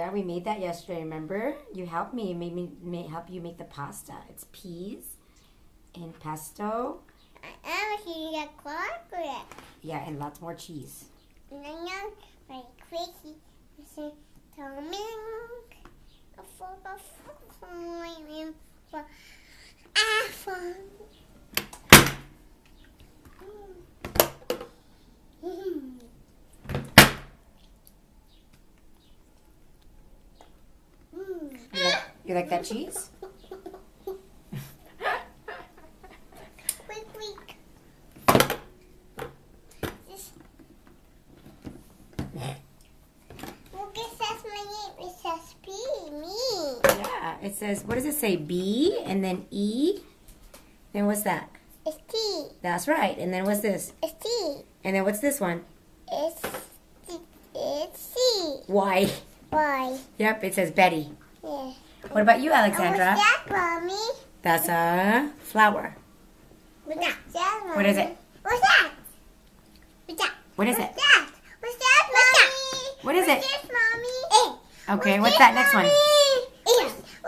Yeah, we made that yesterday, remember? You helped me. You made me help you make the pasta. It's peas and pesto. I'm going to get chocolate. Yeah, and lots more cheese. And then very quickly, for You like that cheese? Quick. Look, it says my name. It says P, me. Yeah, it says, what does it say? B and then E? Then what's that? It's T. That's right. And then what's this? It's T. And then what's this one? It's C. Y. Y. Yep, it says Betty. Yeah. What about you, Alexandra? And what's that, Mommy? That's a flower. What's that, Mommy? What is it? What's that? What's that? What is What's it? that? What's that, Mommy? What is it? What's this, Mommy? Okay, what's that next one?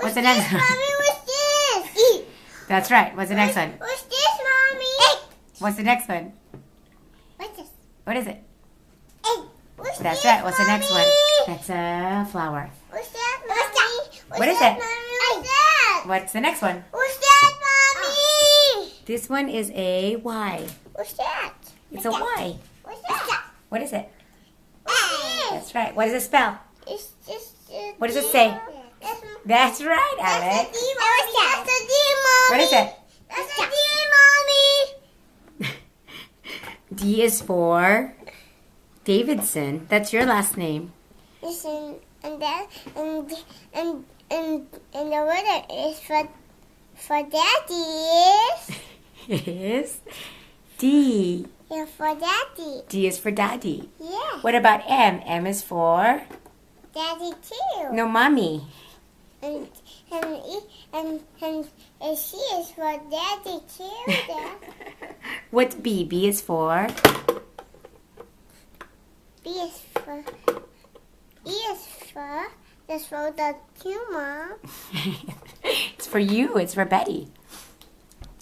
What's the next one? Mommy, what's this? That's right. What's the next one? What's this, Mommy? What's the next one? What's this? What is it? What's That's this, right. What's the next one? Mommy? That's a flower. What's that, Mommy? What is that, it? Mommy? What's that? What's the next one? What's that, Mommy? This one is a Y. What's that? It's a Y. What's that? What is it? What's That's right. What does it spell? It's just What does it say? That's That's right, Alex. D, Mommy. That's a D, Mommy. What is it? That's a D, Mommy. D is for Davidson. That's your last name. Listen, and that and the word is for daddy. It is D. Yeah, for daddy. D is for Daddy. Yeah, What about M? M is for daddy too. no mommy. And C is for daddy too. Dad. What's B? B is for B is for E is for that's for the tumor. it's for you. It's for Betty.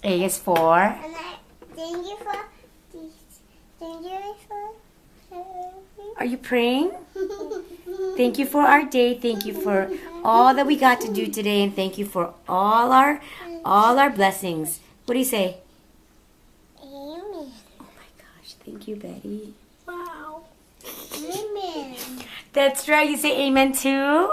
A is for And I thank you for this. Thank you for. Are you praying? Thank you for our day. Thank you for all that we got to do today, and thank you for all our blessings. What do you say? Amen. Oh my gosh! Thank you, Betty. Wow. Amen. That's right. You say amen too.